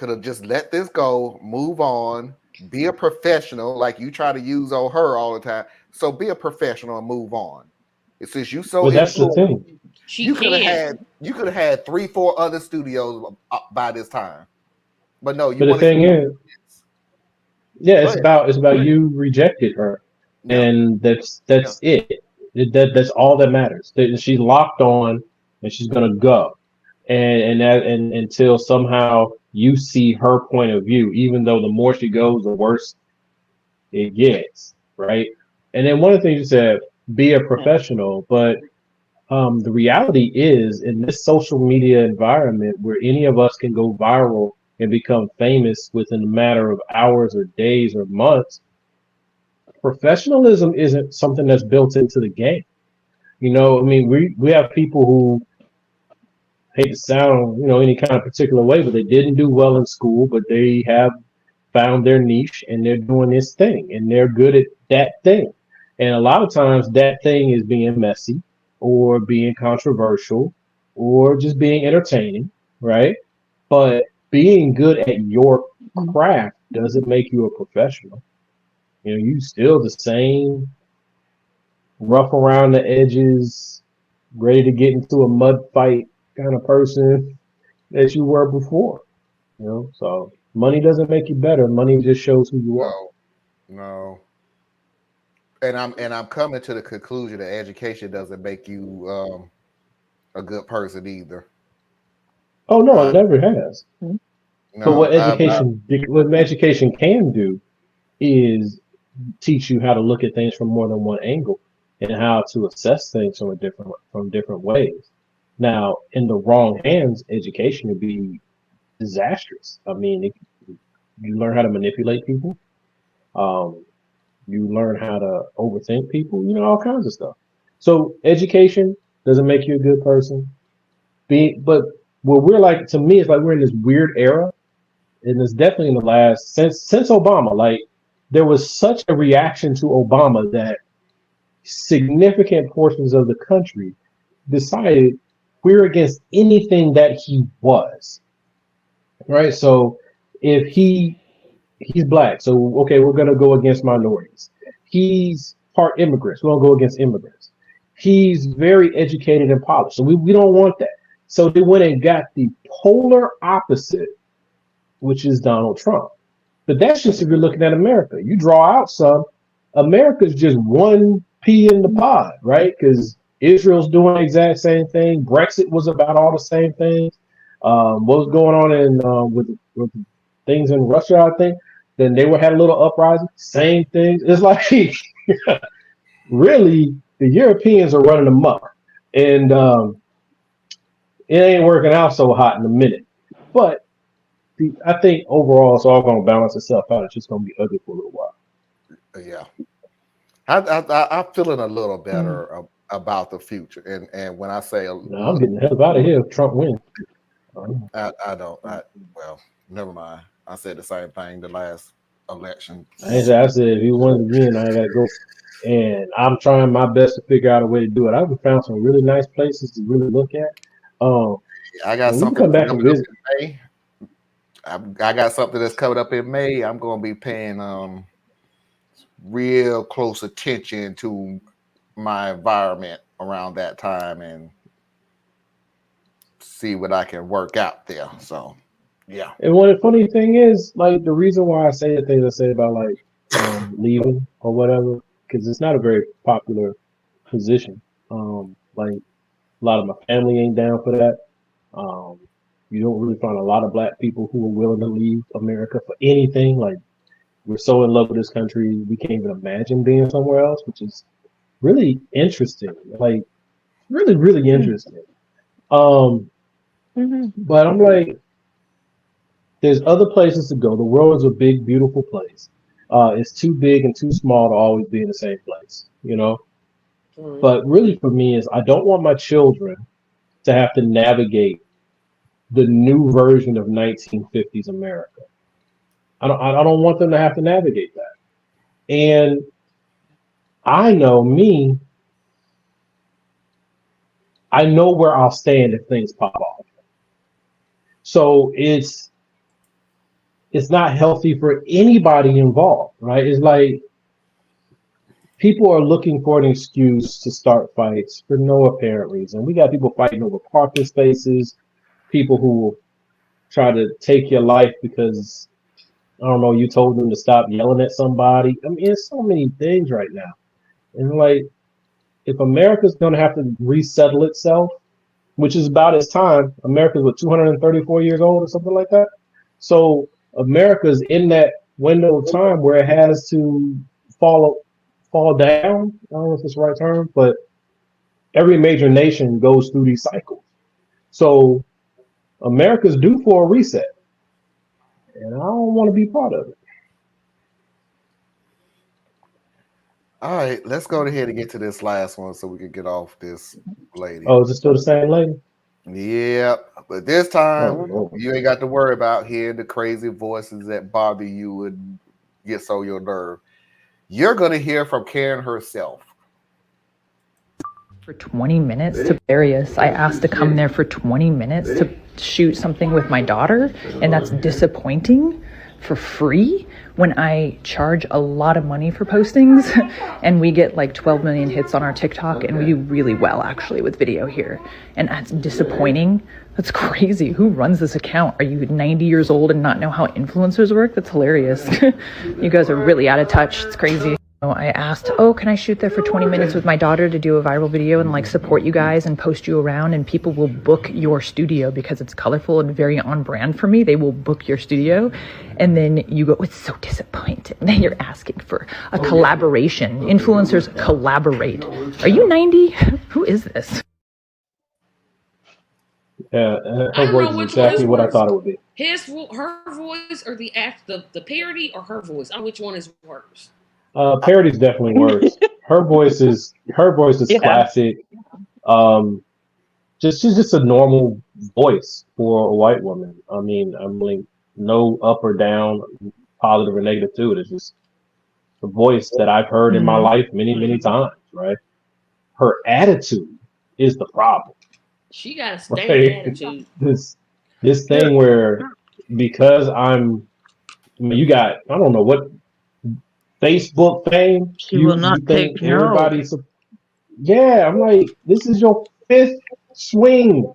could have just let this go, move on, be a professional, like you try to use on her all the time. So be a professional and move on. Since you so Well, that's the influential, thing. She can. you could have had 3, 4 other studios by this time. But no, you But the want to thing keep is, yeah, go ahead. it's about you rejected her, Yeah, and yeah. that's it. That's all that matters. She's locked on, and she's gonna go, and until somehow you see her point of view, even though the more she goes, the worse it gets, right? And then one of the things you said, be a professional, but the reality is in this social media environment where any of us can go viral and become famous within a matter of hours or days or months, professionalism isn't something that's built into the game. I mean, we have people who hate to sound, any kind of particular way, but they didn't do well in school, but they have found their niche and they're doing this thing and they're good at that thing. And a lot of times that thing is being messy or being controversial or just being entertaining, right? But being good at your craft doesn't make you a professional. You still the same rough around the edges, ready to get into a mud fight kind of person that you were before. So money doesn't make you better. Money just shows who you are. No, no. And I'm coming to the conclusion that education doesn't make you a good person either. Oh no, it I never has. But no, what education can do is teach you how to look at things from more than one angle and how to assess things from different ways. Now, in the wrong hands, education would be disastrous. I mean, you learn how to manipulate people. Um, you learn how to overthink people. All kinds of stuff. So, education doesn't make you a good person. But what we're like, to me, it's like we're in this weird era, and it's definitely in the last since Obama. Like there was such a reaction to Obama that significant portions of the country decided we're against anything that he was. Right. So if he's black, so okay, we're gonna go against minorities. He's part immigrants, we're gonna go against immigrants. He's very educated and polished, so we don't want that. So they went and got the polar opposite, which is Donald Trump. But that's just if you're looking at America. You draw out some, America's just one pea in the pod, right? Because Israel's doing the exact same thing. Brexit was about all the same things. What was going on in with things in Russia, I think. Then they had a little uprising. Same things. It's like really the Europeans are running amok, and it ain't working out so hot in a minute. But I think overall it's all going to balance itself out. It's just going to be ugly for a little while. yeah. I'm feeling a little better about the future, and when I say Now I'm getting the hell out of here if Trump wins. I don't. Well, never mind. I said the same thing the last election. I said if he wins again, I ain't got to go. And I'm trying my best to figure out a way to do it. I've found some really nice places to really look at. I got And we can something come back and coming up visit. in May. I got something that's coming up in May. I'm going to be paying real close attention to my environment around that time and see what I can work out there. So, yeah. And one of the funny thing is, like, the reason why I say the things I say about like leaving or whatever, because it's not a very popular position. Like a lot of my family ain't down for that. Um, you don't really find a lot of black people who are willing to leave America for anything. Like we're so in love with this country, we can't even imagine being somewhere else, which is really interesting. Like really, really interesting. Um, but I'm like, there's other places to go. The world is a big, beautiful place. It's too big and too small to always be in the same place. But really, for me, is I don't want my children to have to navigate the new version of 1950s America. I don't want them to have to navigate that. And I know me. I know where I'll stand if things pop off. So it's not healthy for anybody involved, right? It's like people are looking for an excuse to start fights for no apparent reason. We got people fighting over parking spaces, people who try to take your life because, I don't know, you told them to stop yelling at somebody. I mean, it's so many things right now. And like, if America's going to have to resettle itself, which is about its time, America's what, 234 years old or something like that. So America's in that window of time where it has to fall down. I don't know if it's the right term, but every major nation goes through these cycles. So America's due for a reset, and I don't want to be part of it. All right, let's go ahead and get to this last one so we can get off this lady. Oh, is it still the same lady? Yep, but this time Oh, you ain't got to worry about hearing the crazy voices that bother you and get so your nerve. You're going to hear from Karen herself. For 20 minutes to Darius. I asked to come there for 20 minutes to shoot something with my daughter, and that's disappointing for free when I charge a lot of money for postings and we get like 12 million hits on our TikTok and we do really well actually with video here. And that's disappointing. That's crazy. Who runs this account? Are you 90 years old and not know how influencers work? That's hilarious. You guys are really out of touch. It's crazy. I asked, can I shoot there for 20 minutes with my daughter to do a viral video and like support you guys and post you around, and people will book your studio because it's colorful and very on brand for me. They will book your studio. And then you go, it's so disappointing. Then you're asking for a collaboration. Influencers collaborate. Are you 90? Who is this? Yeah, her voice is exactly what I thought it would be. Her voice, or the parody, or her voice? Which one is worse? Parody's definitely worse. Her voice is classic. She's just a normal voice for a white woman. I mean, no up or down, positive or negative to it. It's just a voice that I've heard in my life many, many times, right? Her attitude is the problem. She got a standing attitude. This thing where, because you got, I don't know what, Facebook fame. She will not take no. Yeah, I'm like, this is your fifth swing